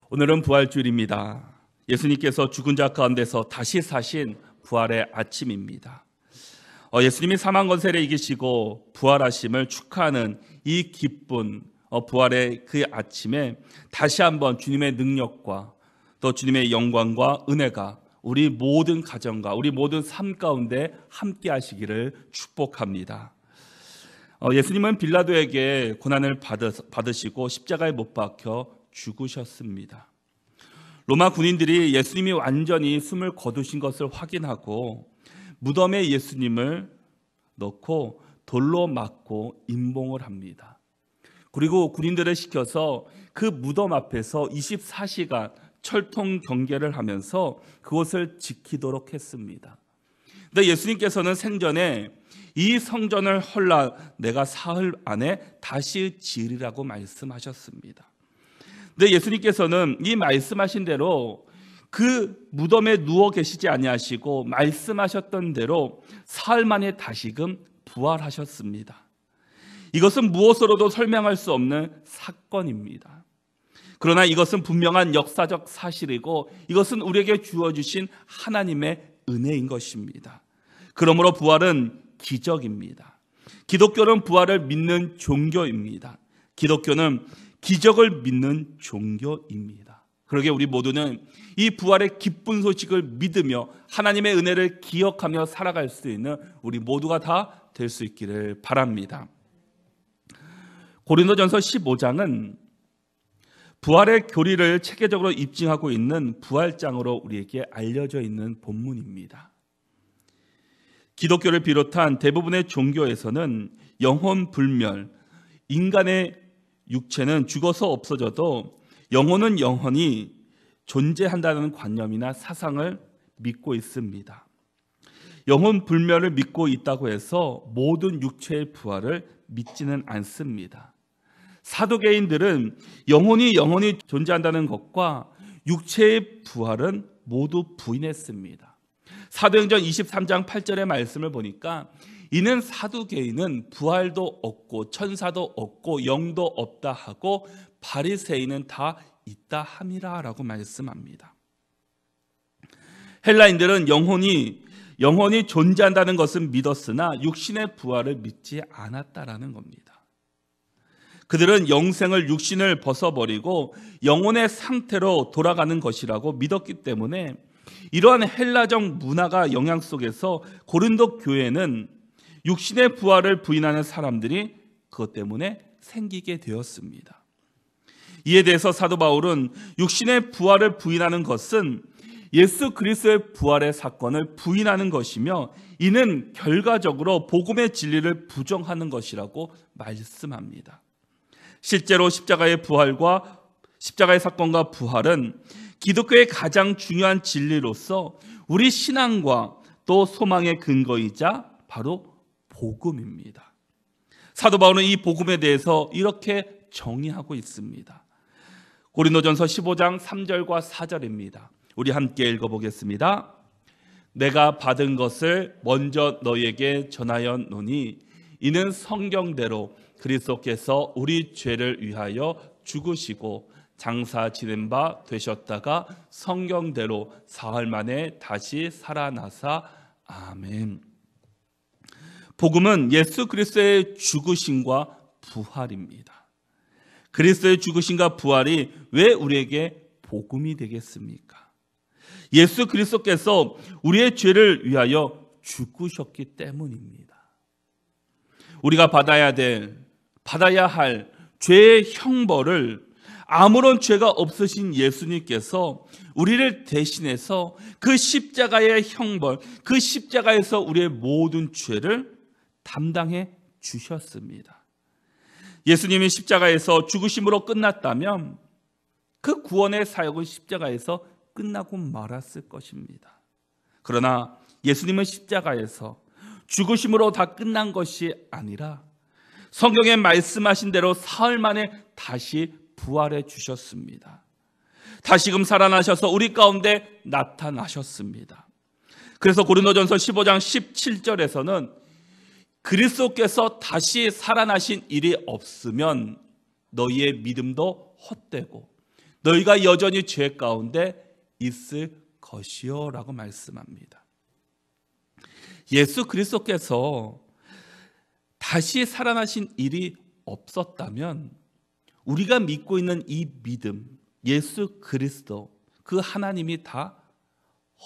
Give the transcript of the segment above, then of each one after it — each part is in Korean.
오늘은 부활주일입니다. 예수님께서 죽은 자 가운데서 다시 사신 부활의 아침입니다. 예수님이 사망 권세를 이기시고 부활하심을 축하하는 이 기쁜 부활의 그 아침에 다시 한번 주님의 능력과 또 주님의 영광과 은혜가 우리 모든 가정과 우리 모든 삶 가운데 함께 하시기를 축복합니다. 예수님은 빌라도에게 고난을 받으시고 십자가에 못 박혀 죽으셨습니다. 로마 군인들이 예수님이 완전히 숨을 거두신 것을 확인하고 무덤에 예수님을 넣고 돌로 맞고 임봉을 합니다. 그리고 군인들을 시켜서 그 무덤 앞에서 24시간 철통 경계를 하면서 그곳을 지키도록 했습니다. 근데 예수님께서는 생전에 이 성전을 헐라 내가 사흘 안에 다시 지으리라고 말씀하셨습니다. 근데 예수님께서는 이 말씀하신 대로 그 무덤에 누워 계시지 아니하시고 말씀하셨던 대로 사흘 만에 다시금 부활하셨습니다. 이것은 무엇으로도 설명할 수 없는 사건입니다. 그러나 이것은 분명한 역사적 사실이고 이것은 우리에게 주어주신 하나님의 은혜인 것입니다. 그러므로 부활은 기적입니다. 기독교는 부활을 믿는 종교입니다. 기독교는 기적을 믿는 종교입니다. 그러게 우리 모두는 이 부활의 기쁜 소식을 믿으며 하나님의 은혜를 기억하며 살아갈 수 있는 우리 모두가 다 될 수 있기를 바랍니다. 고린도전서 15장은 부활의 교리를 체계적으로 입증하고 있는 부활장으로 우리에게 알려져 있는 본문입니다. 기독교를 비롯한 대부분의 종교에서는 영혼 불멸, 인간의 육체는 죽어서 없어져도 영혼은 영원히 존재한다는 관념이나 사상을 믿고 있습니다. 영혼 불멸을 믿고 있다고 해서 모든 육체의 부활을 믿지는 않습니다. 사도계인들은 영혼이 영원히 존재한다는 것과 육체의 부활은 모두 부인했습니다. 사도행전 23장 8절의 말씀을 보니까 이는 사두개인은 부활도 없고 천사도 없고 영도 없다 하고 바리새인은 다 있다 함이라 라고 말씀합니다. 헬라인들은 영혼이 존재한다는 것은 믿었으나 육신의 부활을 믿지 않았다라는 겁니다. 그들은 영생을 육신을 벗어버리고 영혼의 상태로 돌아가는 것이라고 믿었기 때문에 이러한 헬라적 문화가 영향 속에서 고린도 교회는 육신의 부활을 부인하는 사람들이 그것 때문에 생기게 되었습니다. 이에 대해서 사도 바울은 육신의 부활을 부인하는 것은 예수 그리스도의 부활의 사건을 부인하는 것이며 이는 결과적으로 복음의 진리를 부정하는 것이라고 말씀합니다. 실제로 십자가의 사건과 부활은 기독교의 가장 중요한 진리로서 우리 신앙과 또 소망의 근거이자 바로 복음입니다. 사도 바울은 이 복음에 대해서 이렇게 정의하고 있습니다. 고린도전서 15장 3절과 4절입니다. 우리 함께 읽어보겠습니다. 내가 받은 것을 먼저 너희에게 전하였노니 이는 성경대로 그리스도께서 우리 죄를 위하여 죽으시고 장사 지낸 바 되셨다가 성경대로 사흘 만에 다시 살아나사 아멘. 복음은 예수 그리스도의 죽으심과 부활입니다. 그리스도의 죽으심과 부활이 왜 우리에게 복음이 되겠습니까? 예수 그리스도께서 우리의 죄를 위하여 죽으셨기 때문입니다. 우리가 받아야 할 죄의 형벌을 아무런 죄가 없으신 예수님께서 우리를 대신해서 그 십자가의 형벌, 그 십자가에서 우리의 모든 죄를 담당해 주셨습니다. 예수님이 십자가에서 죽으심으로 끝났다면 그 구원의 사역은 십자가에서 끝나고 말았을 것입니다. 그러나 예수님은 십자가에서 죽으심으로 다 끝난 것이 아니라 성경에 말씀하신 대로 사흘 만에 다시 부활해 주셨습니다. 다시금 살아나셔서 우리 가운데 나타나셨습니다. 그래서 고린도전서 15장 17절에서는 그리스도께서 다시 살아나신 일이 없으면 너희의 믿음도 헛되고 너희가 여전히 죄 가운데 있을 것이요 라고 말씀합니다. 예수 그리스도께서 다시 살아나신 일이 없었다면 우리가 믿고 있는 이 믿음, 예수 그리스도, 그 하나님이 다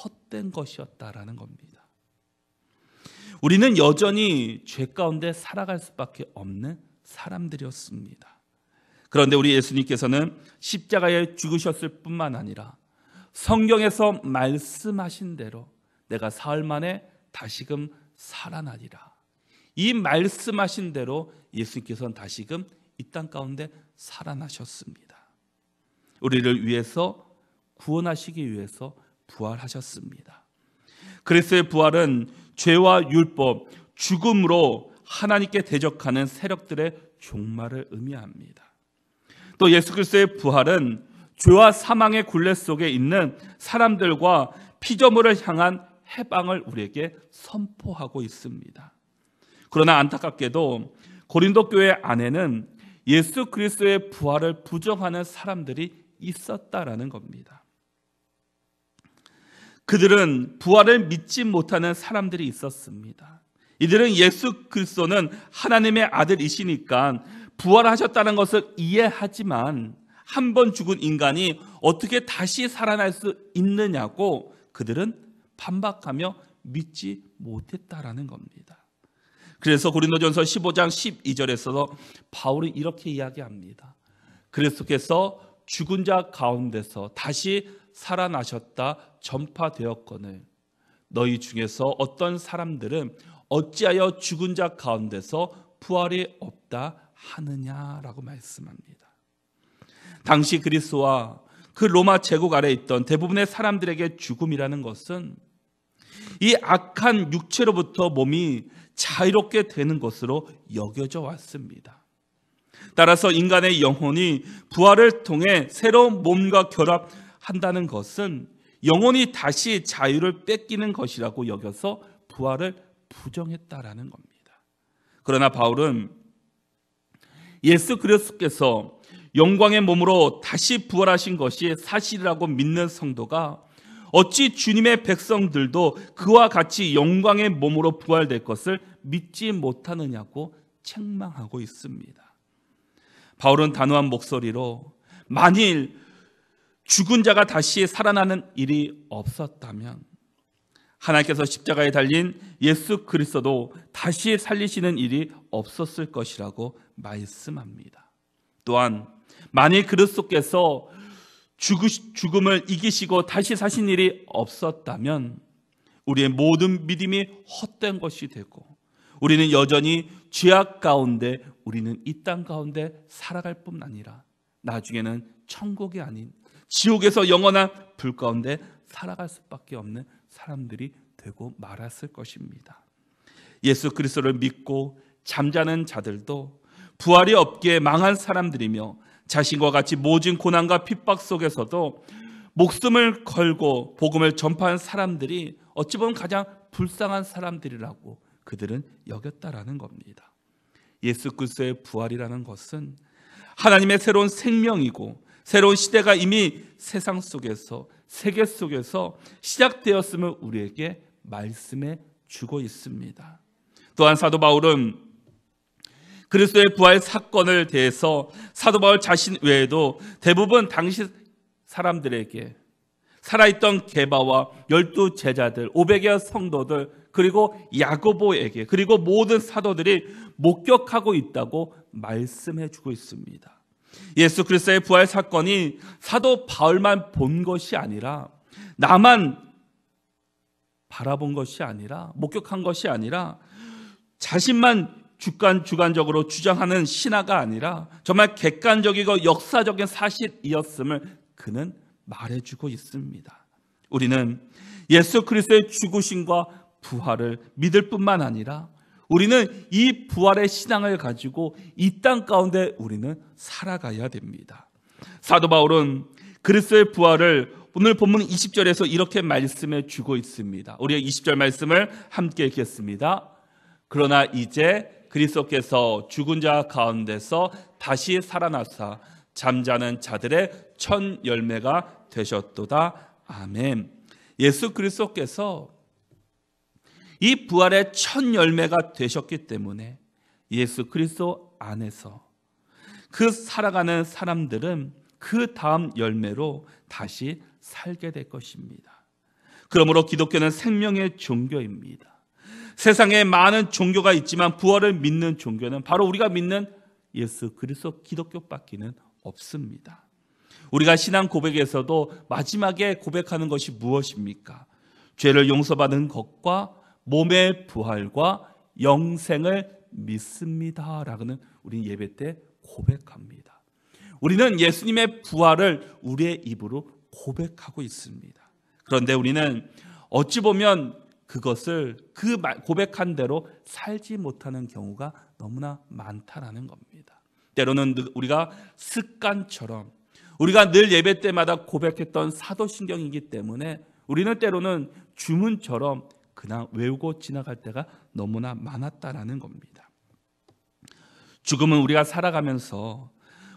헛된 것이었다라는 겁니다. 우리는 여전히 죄 가운데 살아갈 수밖에 없는 사람들이었습니다. 그런데 우리 예수님께서는 십자가에 죽으셨을 뿐만 아니라 성경에서 말씀하신 대로 내가 사흘 만에 다시금 살아나리라. 이 말씀하신 대로 예수님께서는 다시금 이 땅 가운데 살아나셨습니다. 우리를 위해서 구원하시기 위해서 부활하셨습니다. 그리스도의 부활은 죄와 율법, 죽음으로 하나님께 대적하는 세력들의 종말을 의미합니다. 또 예수 그리스도의 부활은 죄와 사망의 굴레 속에 있는 사람들과 피조물을 향한 해방을 우리에게 선포하고 있습니다. 그러나 안타깝게도 고린도 교회 안에는 예수 그리스도의 부활을 부정하는 사람들이 있었다라는 겁니다. 그들은 부활을 믿지 못하는 사람들이 있었습니다. 이들은 예수 그리스도는 하나님의 아들이시니까 부활하셨다는 것을 이해하지만 한 번 죽은 인간이 어떻게 다시 살아날 수 있느냐고 그들은 반박하며 믿지 못했다라는 겁니다. 그래서 고린도전서 15장 12절에서 바울이 이렇게 이야기합니다. 그리스도께서 죽은 자 가운데서 다시 살아나셨다 전파되었거늘 너희 중에서 어떤 사람들은 어찌하여 죽은 자 가운데서 부활이 없다 하느냐라고 말씀합니다. 당시 그리스와 그 로마 제국 아래에 있던 대부분의 사람들에게 죽음이라는 것은 이 악한 육체로부터 몸이 자유롭게 되는 것으로 여겨져 왔습니다. 따라서 인간의 영혼이 부활을 통해 새로운 몸과 결합한다는 것은 영혼이 다시 자유를 뺏기는 것이라고 여겨서 부활을 부정했다라는 겁니다. 그러나 바울은 예수 그리스도께서 영광의 몸으로 다시 부활하신 것이 사실이라고 믿는 성도가 어찌 주님의 백성들도 그와 같이 영광의 몸으로 부활될 것을 믿지 못하느냐고 책망하고 있습니다. 바울은 단호한 목소리로 만일 죽은 자가 다시 살아나는 일이 없었다면 하나님께서 십자가에 달린 예수 그리스도도 다시 살리시는 일이 없었을 것이라고 말씀합니다. 또한 만일 그리스도께서 죽음을 이기시고 다시 사신 일이 없었다면 우리의 모든 믿음이 헛된 것이 되고 우리는 여전히 죄악 가운데 우리는 이 땅 가운데 살아갈 뿐 아니라 나중에는 천국이 아닌 지옥에서 영원한 불 가운데 살아갈 수밖에 없는 사람들이 되고 말았을 것입니다. 예수 그리스도를 믿고 잠자는 자들도 부활이 없기에 망한 사람들이며 자신과 같이 모진 고난과 핍박 속에서도 목숨을 걸고 복음을 전파한 사람들이 어찌 보면 가장 불쌍한 사람들이라고 그들은 여겼다라는 겁니다. 예수 그리스도의 부활이라는 것은 하나님의 새로운 생명이고 새로운 시대가 이미 세상 속에서 세계 속에서 시작되었음을 우리에게 말씀해 주고 있습니다. 또한 사도 바울은 그리스도의 부활 사건을 대해서 사도 바울 자신 외에도 대부분 당시 사람들에게 살아있던 게바와 12 제자들, 500여 성도들, 그리고 야고보에게, 그리고 모든 사도들이 목격하고 있다고 말씀해 주고 있습니다. 예수 그리스도의 부활 사건이 사도 바울만 본 것이 아니라 나만 바라본 것이 아니라 목격한 것이 아니라 자신만 주관적으로 주장하는 신화가 아니라 정말 객관적이고 역사적인 사실이었음을 그는 말해주고 있습니다. 우리는 예수 그리스도의 죽으심과 부활을 믿을 뿐만 아니라 우리는 이 부활의 신앙을 가지고 이 땅 가운데 우리는 살아가야 됩니다. 사도 바울은 그리스도의 부활을 오늘 본문 20절에서 이렇게 말씀해 주고 있습니다. 우리가 20절 말씀을 함께 읽겠습니다. 그러나 이제 그리스도께서 죽은 자 가운데서 다시 살아나사 잠자는 자들의 첫 열매가 되셨도다. 아멘. 예수 그리스도께서 이 부활의 첫 열매가 되셨기 때문에 예수 그리스도 안에서 그 살아가는 사람들은 그 다음 열매로 다시 살게 될 것입니다. 그러므로 기독교는 생명의 종교입니다. 세상에 많은 종교가 있지만 부활을 믿는 종교는 바로 우리가 믿는 예수 그리스도 기독교밖에는 없습니다. 우리가 신앙 고백에서도 마지막에 고백하는 것이 무엇입니까? 죄를 용서받은 것과 몸의 부활과 영생을 믿습니다라고는 우리는 예배 때 고백합니다. 우리는 예수님의 부활을 우리의 입으로 고백하고 있습니다. 그런데 우리는 어찌 보면 그것을 그 고백한 대로 살지 못하는 경우가 너무나 많다라는 겁니다. 때로는 우리가 습관처럼 우리가 늘 예배 때마다 고백했던 사도신경이기 때문에 우리는 때로는 주문처럼 그냥 외우고 지나갈 때가 너무나 많았다라는 겁니다. 죽음은 우리가 살아가면서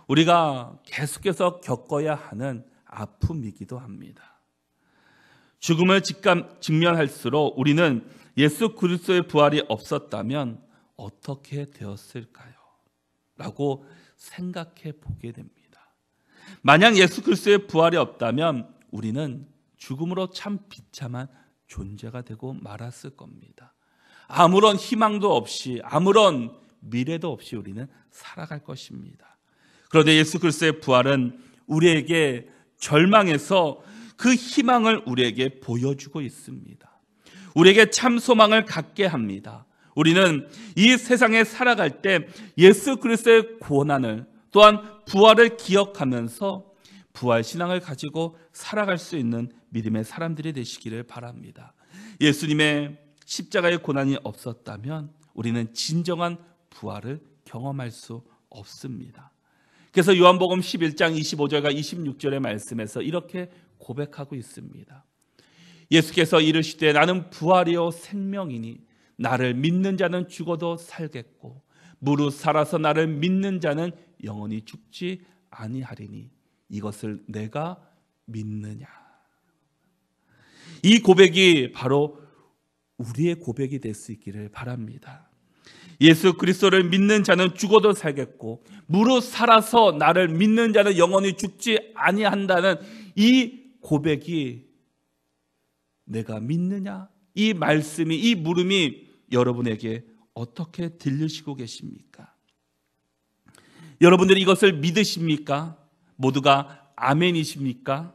우리가 계속해서 겪어야 하는 아픔이기도 합니다. 죽음을 직면할수록 우리는 예수 그리스도의 부활이 없었다면 어떻게 되었을까요? 라고 생각해 보게 됩니다. 만약 예수 그리스도의 부활이 없다면 우리는 죽음으로 참 비참한 존재가 되고 말았을 겁니다. 아무런 희망도 없이 아무런 미래도 없이 우리는 살아갈 것입니다. 그런데 예수 그리스도의 부활은 우리에게 절망에서 그 희망을 우리에게 보여주고 있습니다. 우리에게 참 소망을 갖게 합니다. 우리는 이 세상에 살아갈 때 예수 그리스도의 고난을 또한 부활을 기억하면서 부활 신앙을 가지고 살아갈 수 있는 믿음의 사람들이 되시기를 바랍니다. 예수님의 십자가의 고난이 없었다면 우리는 진정한 부활을 경험할 수 없습니다. 그래서 요한복음 11장 25절과 26절의 말씀에서 이렇게 고백하고 있습니다. 예수께서 이르시되 나는 부활이요 생명이니 나를 믿는 자는 죽어도 살겠고 무릇 살아서 나를 믿는 자는 영원히 죽지 아니하리니 이것을 내가 믿느냐. 이 고백이 바로 우리의 고백이 될 수 있기를 바랍니다. 예수 그리스도를 믿는 자는 죽어도 살겠고 무릇 살아서 나를 믿는 자는 영원히 죽지 아니한다는 이 고백이 내가 믿느냐? 이 말씀이, 이 물음이 여러분에게 어떻게 들리시고 계십니까? 여러분들이 이것을 믿으십니까? 모두가 아멘이십니까?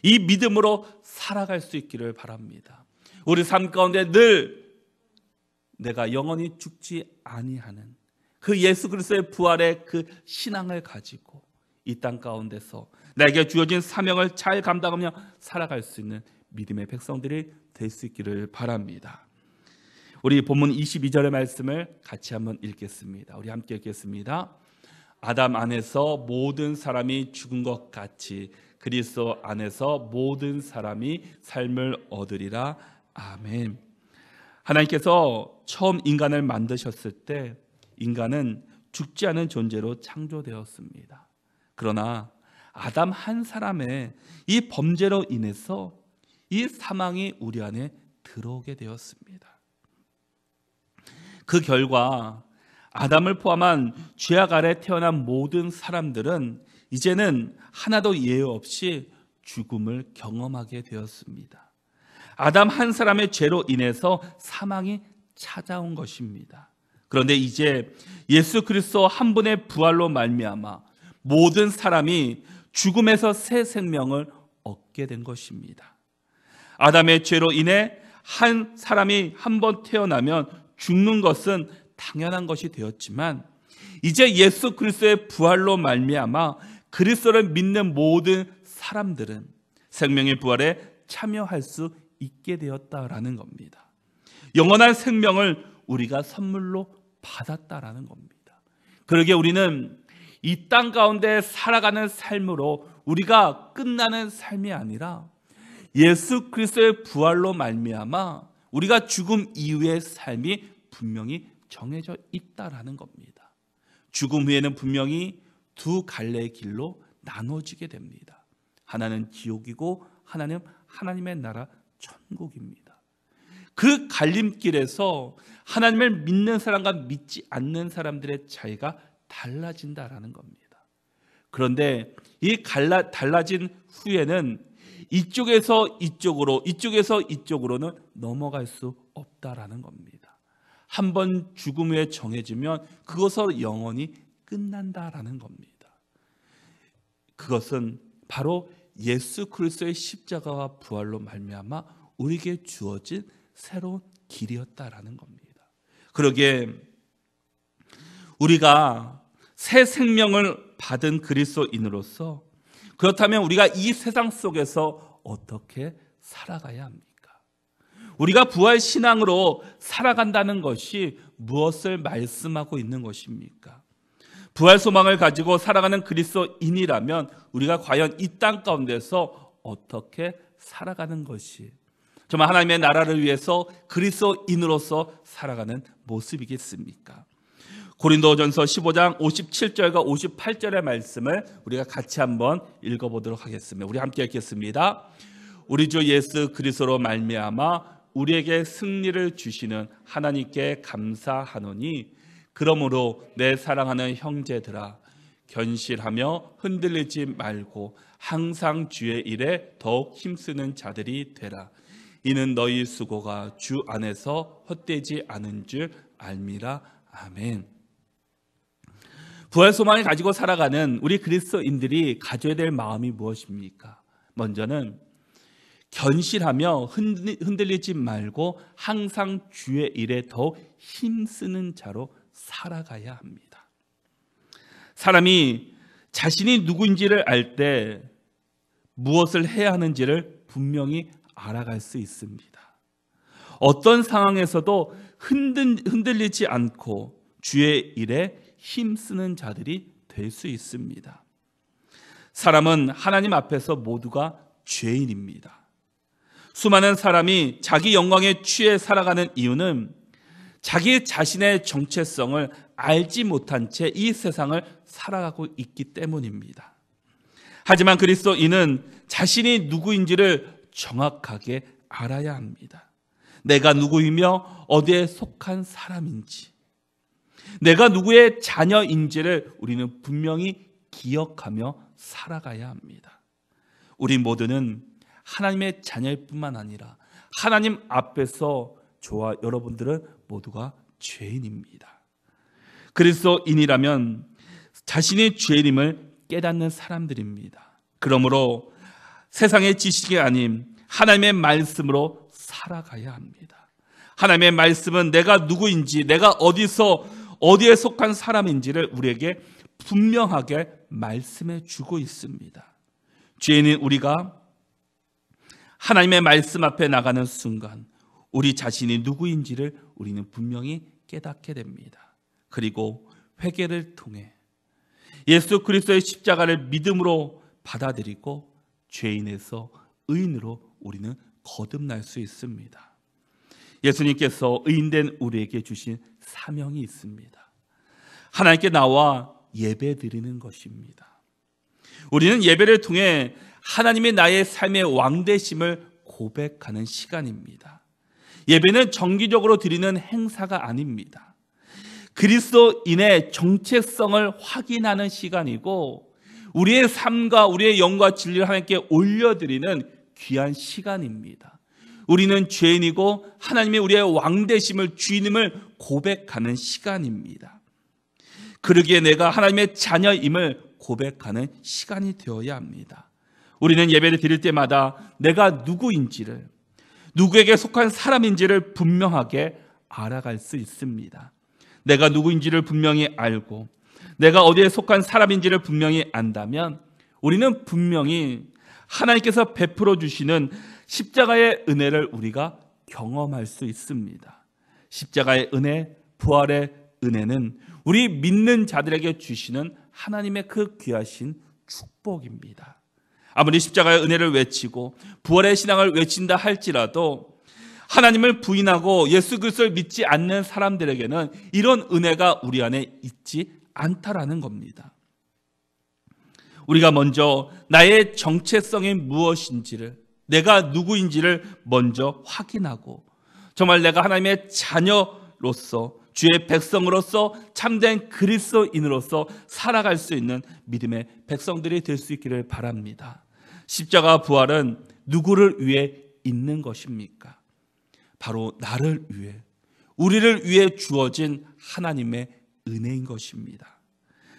이 믿음으로 살아갈 수 있기를 바랍니다. 우리 삶 가운데 늘 내가 영원히 죽지 아니하는 그 예수 그리스도의 부활의 그 신앙을 가지고 이 땅 가운데서 나에게 주어진 사명을 잘 감당하며 살아갈 수 있는 믿음의 백성들이 될 수 있기를 바랍니다. 우리 본문 22절의 말씀을 같이 한번 읽겠습니다. 우리 함께 읽겠습니다. 아담 안에서 모든 사람이 죽은 것 같이 그리스도 안에서 모든 사람이 삶을 얻으리라. 아멘. 하나님께서 처음 인간을 만드셨을 때 인간은 죽지 않은 존재로 창조되었습니다. 그러나 아담 한 사람의 이 범죄로 인해서 이 사망이 우리 안에 들어오게 되었습니다. 그 결과 아담을 포함한 죄악 아래 태어난 모든 사람들은 이제는 하나도 예외 없이 죽음을 경험하게 되었습니다. 아담 한 사람의 죄로 인해서 사망이 찾아온 것입니다. 그런데 이제 예수 그리스도 한 분의 부활로 말미암아 모든 사람이 죽음에서 새 생명을 얻게 된 것입니다. 아담의 죄로 인해 한 사람이 한 번 태어나면 죽는 것은 당연한 것이 되었지만 이제 예수 그리스도의 부활로 말미암아 그리스도를 믿는 모든 사람들은 생명의 부활에 참여할 수 있게 되었다라는 겁니다. 영원한 생명을 우리가 선물로 받았다라는 겁니다. 그러기에 우리는 이 땅 가운데 살아가는 삶으로 우리가 끝나는 삶이 아니라 예수 그리스도의 부활로 말미암아 우리가 죽음 이후의 삶이 분명히 정해져 있다라는 겁니다. 죽음 후에는 분명히 두 갈래의 길로 나눠지게 됩니다. 하나는 지옥이고 하나는 하나님의 나라 천국입니다. 그 갈림길에서 하나님을 믿는 사람과 믿지 않는 사람들의 차이가 달라진다라는 겁니다. 그런데 이 달라진 후에는 이쪽에서 이쪽으로, 이쪽에서 이쪽으로는 넘어갈 수 없다라는 겁니다. 한번 죽음 후에 정해지면 그것으로 영원히 끝난다라는 겁니다. 그것은 바로 예수 그리스도의 십자가와 부활로 말미암아 우리에게 주어진 새로운 길이었다라는 겁니다. 그러기에 우리가 새 생명을 받은 그리스도인으로서 그렇다면 우리가 이 세상 속에서 어떻게 살아가야 합니까? 우리가 부활 신앙으로 살아간다는 것이 무엇을 말씀하고 있는 것입니까? 부활 소망을 가지고 살아가는 그리스도인이라면 우리가 과연 이 땅 가운데서 어떻게 살아가는 것이 정말 하나님의 나라를 위해서 그리스도인으로서 살아가는 모습이겠습니까? 고린도전서 15장 57절과 58절의 말씀을 우리가 같이 한번 읽어보도록 하겠습니다. 우리 함께 읽겠습니다. 우리 주 예수 그리스도로 말미암아 우리에게 승리를 주시는 하나님께 감사하노니 그러므로 내 사랑하는 형제들아 견실하며 흔들리지 말고 항상 주의 일에 더욱 힘쓰는 자들이 되라. 이는 너희 수고가 주 안에서 헛되지 않은 줄 알미라. 아멘. 부활 소망을 가지고 살아가는 우리 그리스도인들이 가져야 될 마음이 무엇입니까? 먼저는 견실하며 흔들리지 말고 항상 주의 일에 더욱 힘쓰는 자로 살아가야 합니다. 사람이 자신이 누구인지를 알 때 무엇을 해야 하는지를 분명히 알아갈 수 있습니다. 어떤 상황에서도 흔들리지 않고 주의 일에 힘쓰는 자들이 될 수 있습니다. 사람은 하나님 앞에서 모두가 죄인입니다. 수많은 사람이 자기 영광에 취해 살아가는 이유는 자기 자신의 정체성을 알지 못한 채 이 세상을 살아가고 있기 때문입니다. 하지만 그리스도인은 자신이 누구인지를 정확하게 알아야 합니다. 내가 누구이며 어디에 속한 사람인지, 내가 누구의 자녀인지를 우리는 분명히 기억하며 살아가야 합니다. 우리 모두는 하나님의 자녀일 뿐만 아니라 하나님 앞에서 저와 여러분들은 모두가 죄인입니다. 그리스도인이라면 자신의 죄인임을 깨닫는 사람들입니다. 그러므로 세상의 지식이 아닌 하나님의 말씀으로 살아가야 합니다. 하나님의 말씀은 내가 누구인지, 내가 어디에 속한 사람인지를 우리에게 분명하게 말씀해 주고 있습니다. 죄인인 우리가 하나님의 말씀 앞에 나가는 순간 우리 자신이 누구인지를 우리는 분명히 깨닫게 됩니다. 그리고 회개를 통해 예수 그리스도의 십자가를 믿음으로 받아들이고 죄인에서 의인으로 우리는 거듭날 수 있습니다. 예수님께서 의인된 우리에게 주신 사명이 있습니다. 하나님께 나와 예배 드리는 것입니다. 우리는 예배를 통해 하나님이 나의 삶의 왕되심을 고백하는 시간입니다. 예배는 정기적으로 드리는 행사가 아닙니다. 그리스도인의 정체성을 확인하는 시간이고 우리의 삶과 우리의 영과 진리를 하나님께 올려드리는 귀한 시간입니다. 우리는 죄인이고 하나님이 우리의 왕되심을 주인임을 고백하는 시간입니다. 그러기에 내가 하나님의 자녀임을 고백하는 시간이 되어야 합니다. 우리는 예배를 드릴 때마다 내가 누구인지를, 누구에게 속한 사람인지를 분명하게 알아갈 수 있습니다. 내가 누구인지를 분명히 알고 내가 어디에 속한 사람인지를 분명히 안다면 우리는 분명히 하나님께서 베풀어 주시는 십자가의 은혜를 우리가 경험할 수 있습니다. 십자가의 은혜, 부활의 은혜는 우리 믿는 자들에게 주시는 하나님의 그 귀하신 축복입니다. 아무리 십자가의 은혜를 외치고 부활의 신앙을 외친다 할지라도 하나님을 부인하고 예수 그리스도를 믿지 않는 사람들에게는 이런 은혜가 우리 안에 있지 않다라는 겁니다. 우리가 먼저 나의 정체성이 무엇인지를, 내가 누구인지를 먼저 확인하고 정말 내가 하나님의 자녀로서, 주의 백성으로서, 참된 그리스도인으로서 살아갈 수 있는 믿음의 백성들이 될 수 있기를 바랍니다. 십자가 부활은 누구를 위해 있는 것입니까? 바로 나를 위해, 우리를 위해 주어진 하나님의 은혜인 것입니다.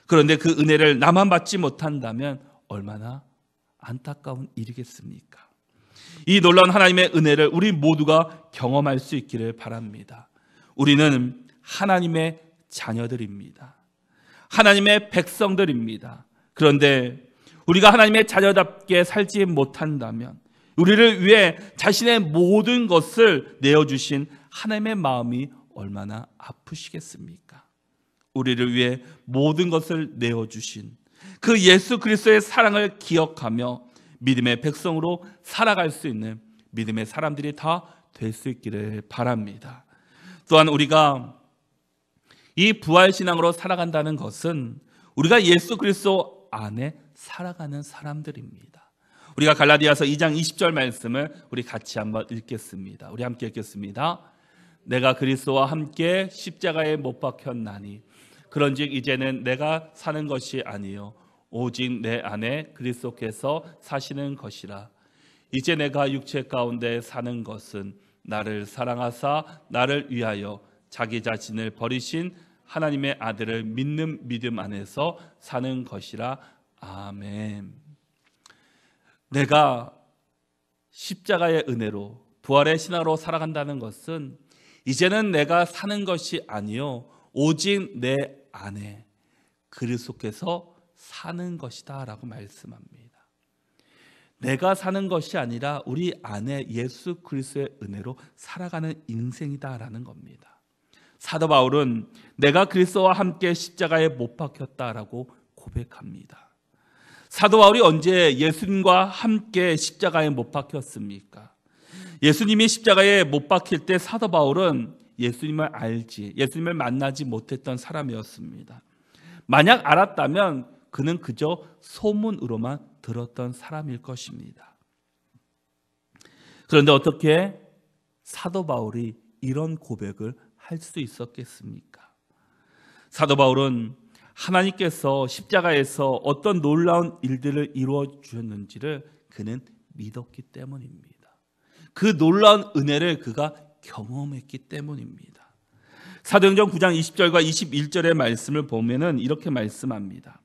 그런데 그 은혜를 나만 받지 못한다면 얼마나 안타까운 일이겠습니까? 이 놀라운 하나님의 은혜를 우리 모두가 경험할 수 있기를 바랍니다. 우리는 하나님의 자녀들입니다. 하나님의 백성들입니다. 그런데 우리가 하나님의 자녀답게 살지 못한다면, 우리를 위해 자신의 모든 것을 내어주신 하나님의 마음이 얼마나 아프시겠습니까? 우리를 위해 모든 것을 내어주신 그 예수 그리스도의 사랑을 기억하며 믿음의 백성으로 살아갈 수 있는 믿음의 사람들이 다 될 수 있기를 바랍니다. 또한 우리가 이 부활신앙으로 살아간다는 것은 우리가 예수 그리스도 안에 살아가는 사람들입니다. 우리가 갈라디아서 2장 20절 말씀을 우리 같이 한번 읽겠습니다. 우리 함께 읽겠습니다. 내가 그리스도와 함께 십자가에 못 박혔나니 그런즉 이제는 내가 사는 것이 아니요 오직 내 안에 그리스도께서 사시는 것이라. 이제 내가 육체 가운데 사는 것은 나를 사랑하사 나를 위하여 자기 자신을 버리신 하나님의 아들을 믿는 믿음 안에서 사는 것이라. 아멘. 내가 십자가의 은혜로 부활의 신앙으로 살아간다는 것은 이제는 내가 사는 것이 아니요 오직 내 안에 그리스도께서 사는 것이다 라고 말씀합니다. 내가 사는 것이 아니라 우리 안에 예수 그리스도의 은혜로 살아가는 인생이다라는 겁니다. 사도 바울은 내가 그리스도와 함께 십자가에 못 박혔다라고 고백합니다. 사도 바울이 언제 예수님과 함께 십자가에 못 박혔습니까? 예수님이 십자가에 못 박힐 때 사도 바울은 예수님을 알지, 예수님을 만나지 못했던 사람이었습니다. 만약 알았다면 그는 그저 소문으로만 들었던 사람일 것입니다. 그런데 어떻게 사도 바울이 이런 고백을 할 수 있었겠습니까? 사도 바울은 하나님께서 십자가에서 어떤 놀라운 일들을 이루어 주셨는지를 그는 믿었기 때문입니다. 그 놀라운 은혜를 그가 경험했기 때문입니다. 사도행전 9장 20절과 21절의 말씀을 보면은 이렇게 말씀합니다.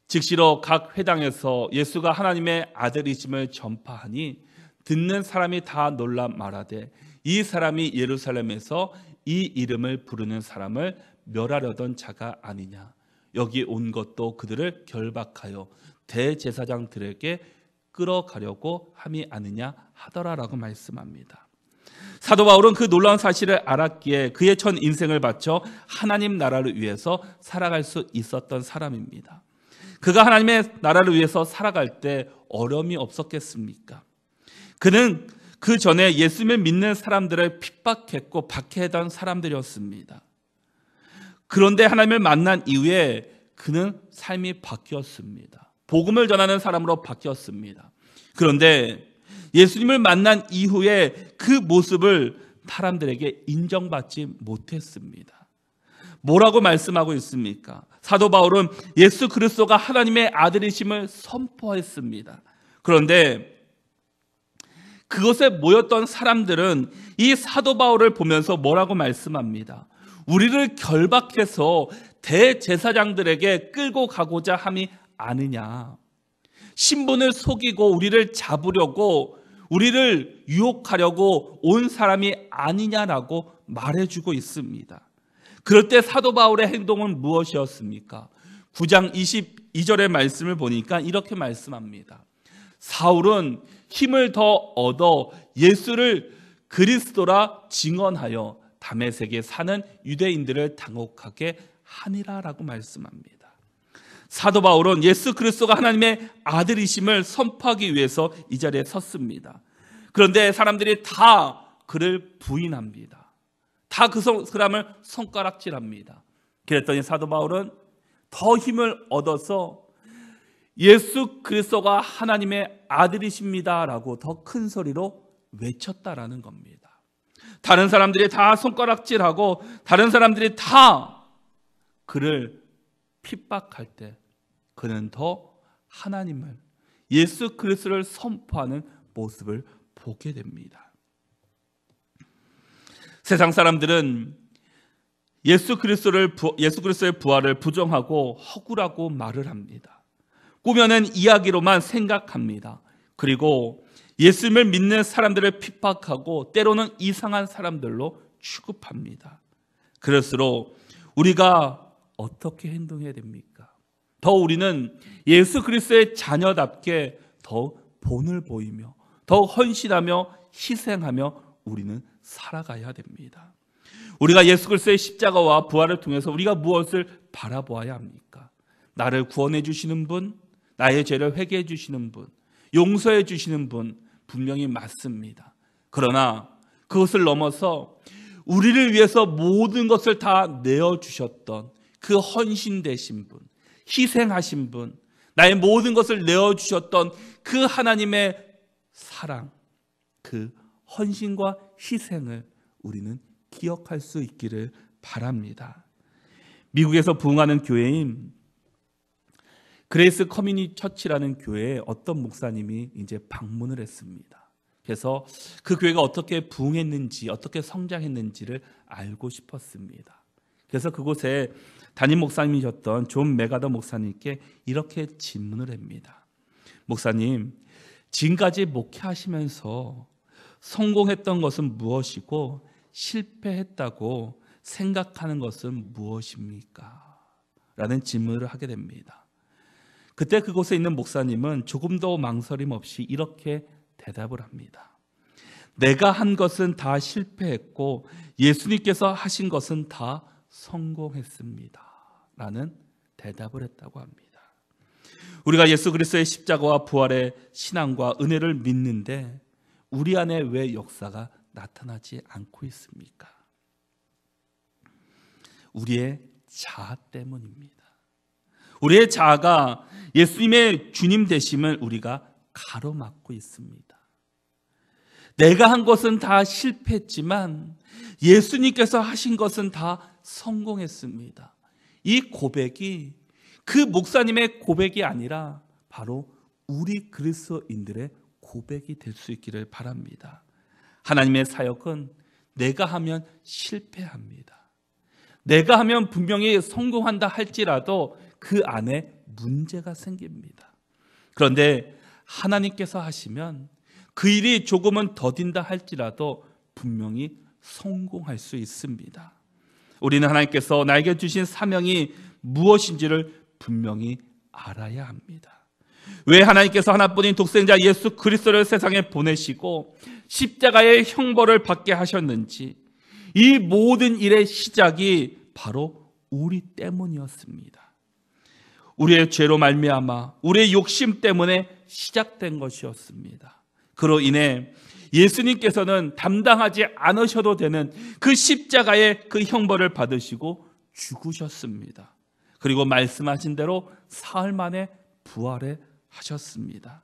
즉시로 각 회당에서 예수가 하나님의 아들이심을 전파하니 듣는 사람이 다 놀라 말하되 이 사람이 예루살렘에서 이 이름을 부르는 사람을 멸하려던 자가 아니냐. 여기 온 것도 그들을 결박하여 대제사장들에게 끌어가려고 함이 아니냐 하더라라고 말씀합니다. 사도 바울은 그 놀라운 사실을 알았기에 그의 전 인생을 바쳐 하나님 나라를 위해서 살아갈 수 있었던 사람입니다. 그가 하나님의 나라를 위해서 살아갈 때 어려움이 없었겠습니까? 그는 그 전에 예수님을 믿는 사람들을 핍박했고 박해하던 사람들이었습니다. 그런데 하나님을 만난 이후에 그는 삶이 바뀌었습니다. 복음을 전하는 사람으로 바뀌었습니다. 그런데 예수님을 만난 이후에 그 모습을 사람들에게 인정받지 못했습니다. 뭐라고 말씀하고 있습니까? 사도 바울은 예수 그리스도가 하나님의 아들이심을 선포했습니다. 그런데 그것에 모였던 사람들은 이 사도 바울을 보면서 뭐라고 말씀합니다. 우리를 결박해서 대제사장들에게 끌고 가고자 함이 아니냐. 신분을 속이고 우리를 잡으려고, 우리를 유혹하려고 온 사람이 아니냐라고 말해주고 있습니다. 그럴 때 사도 바울의 행동은 무엇이었습니까? 9장 22절의 말씀을 보니까 이렇게 말씀합니다. 사울은 힘을 더 얻어 예수를 그리스도라 증언하여 다메섹에 사는 유대인들을 당혹하게 하니라라고 말씀합니다. 사도 바울은 예수 그리스도가 하나님의 아들이심을 선포하기 위해서 이 자리에 섰습니다. 그런데 사람들이 다 그를 부인합니다. 다 그 사람을 손가락질합니다. 그랬더니 사도 바울은 더 힘을 얻어서 예수 그리스도가 하나님의 아들이십니다라고 더 큰 소리로 외쳤다라는 겁니다. 다른 사람들이 다 손가락질하고 다른 사람들이 다 그를 핍박할 때 그는 더 하나님을, 예수 그리스도를 선포하는 모습을 보게 됩니다. 세상 사람들은 예수 그리스도의 부활을 부정하고 허구라고 말을 합니다. 꾸며낸 이야기로만 생각합니다. 그리고 예수님을 믿는 사람들을 핍박하고 때로는 이상한 사람들로 취급합니다. 그럴수록 우리가 어떻게 행동해야 됩니까? 더 우리는 예수 그리스도의 자녀답게 더 본을 보이며 더 헌신하며 희생하며 우리는 살아가야 됩니다. 우리가 예수 그리스도의 십자가와 부활을 통해서 우리가 무엇을 바라보아야 합니까? 나를 구원해 주시는 분, 나의 죄를 회개해 주시는 분, 용서해 주시는 분 분명히 맞습니다. 그러나 그것을 넘어서 우리를 위해서 모든 것을 다 내어주셨던 그 헌신되신 분, 희생하신 분, 나의 모든 것을 내어주셨던 그 하나님의 사랑, 그 헌신과 희생을 우리는 기억할 수 있기를 바랍니다. 미국에서 부흥하는 교회인 그레이스 커뮤니티 처치라는 교회에 어떤 목사님이 이제 방문을 했습니다. 그래서 그 교회가 어떻게 부흥했는지, 어떻게 성장했는지를 알고 싶었습니다. 그래서 그곳에 담임 목사님이셨던 존 메가더 목사님께 이렇게 질문을 합니다. 목사님, 지금까지 목회하시면서 성공했던 것은 무엇이고 실패했다고 생각하는 것은 무엇입니까? 라는 질문을 하게 됩니다. 그때 그곳에 있는 목사님은 조금도 망설임 없이 이렇게 대답을 합니다. 내가 한 것은 다 실패했고 예수님께서 하신 것은 다 성공했습니다. 라는 대답을 했다고 합니다. 우리가 예수 그리스도의 십자가와 부활의 신앙과 은혜를 믿는데 우리 안에 왜 역사가 나타나지 않고 있습니까? 우리의 자아 때문입니다. 우리의 자아가 예수님의 주님 되심을 우리가 가로막고 있습니다. 내가 한 것은 다 실패했지만 예수님께서 하신 것은 다 성공했습니다. 이 고백이 그 목사님의 고백이 아니라 바로 우리 그리스도인들의 고백이 될 수 있기를 바랍니다. 하나님의 사역은 내가 하면 실패합니다. 내가 하면 분명히 성공한다 할지라도 그 안에 문제가 생깁니다. 그런데 하나님께서 하시면 그 일이 조금은 더딘다 할지라도 분명히 성공할 수 있습니다. 우리는 하나님께서 나에게 주신 사명이 무엇인지를 분명히 알아야 합니다. 왜 하나님께서 하나뿐인 독생자 예수 그리스도를 세상에 보내시고 십자가의 형벌을 받게 하셨는지, 이 모든 일의 시작이 바로 우리 때문이었습니다. 우리의 죄로 말미암아 우리의 욕심 때문에 시작된 것이었습니다. 그로 인해 예수님께서는 담당하지 않으셔도 되는 그 십자가의 그 형벌을 받으시고 죽으셨습니다. 그리고 말씀하신 대로 사흘 만에 부활해 하셨습니다.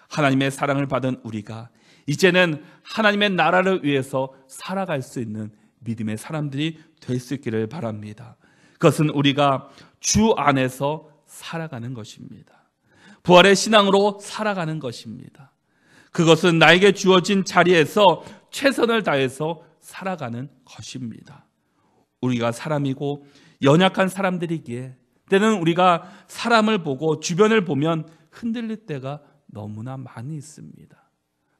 하나님의 사랑을 받은 우리가 이제는 하나님의 나라를 위해서 살아갈 수 있는 믿음의 사람들이 될 수 있기를 바랍니다. 그것은 우리가 주 안에서 살아가는 것입니다. 부활의 신앙으로 살아가는 것입니다. 그것은 나에게 주어진 자리에서 최선을 다해서 살아가는 것입니다. 우리가 사람이고 연약한 사람들이기에 때는 우리가 사람을 보고 주변을 보면 흔들릴 때가 너무나 많이 있습니다.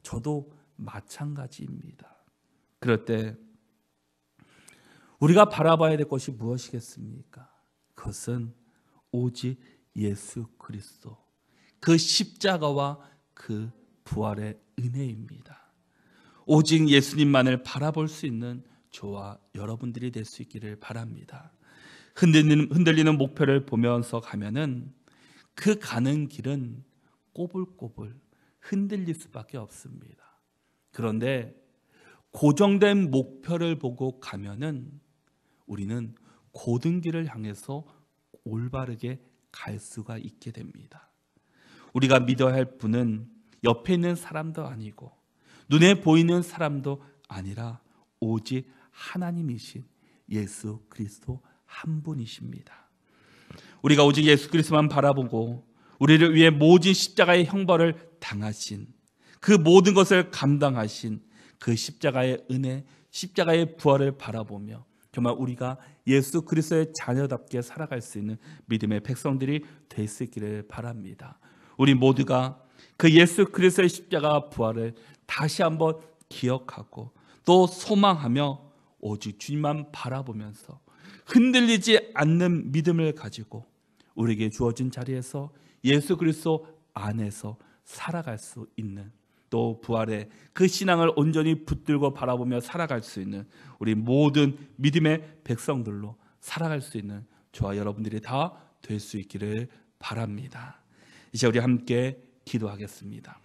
저도 마찬가지입니다. 그럴 때 우리가 바라봐야 될 것이 무엇이겠습니까? 그것은 오직 예수 그리스도, 그 십자가와 그 부활의 은혜입니다. 오직 예수님만을 바라볼 수 있는 저와 여러분들이 될 수 있기를 바랍니다. 흔들리는 목표를 보면서 가면은 그 가는 길은 꼬불꼬불 흔들릴 수밖에 없습니다. 그런데 고정된 목표를 보고 가면은 우리는 고든 길을 향해서 올바르게 갈 수가 있게 됩니다. 우리가 믿어야 할 분은 옆에 있는 사람도 아니고 눈에 보이는 사람도 아니라 오직 하나님이신 예수 그리스도 한 분이십니다. 우리가 오직 예수 그리스도만 바라보고 우리를 위해 모진 십자가의 형벌을 당하신, 그 모든 것을 감당하신 그 십자가의 은혜, 십자가의 부활을 바라보며 정말 우리가 예수 그리스도의 자녀답게 살아갈 수 있는 믿음의 백성들이 될 수 있기를 바랍니다. 우리 모두가 그 예수 그리스도의 십자가 부활을 다시 한번 기억하고 또 소망하며 오직 주님만 바라보면서 흔들리지 않는 믿음을 가지고 우리에게 주어진 자리에서 예수 그리스도 안에서 살아갈 수 있는, 또 부활의 그 신앙을 온전히 붙들고 바라보며 살아갈 수 있는 우리 모든 믿음의 백성들로 살아갈 수 있는 저와 여러분들이 다 될 수 있기를 바랍니다. 이제 우리 함께 기도하겠습니다.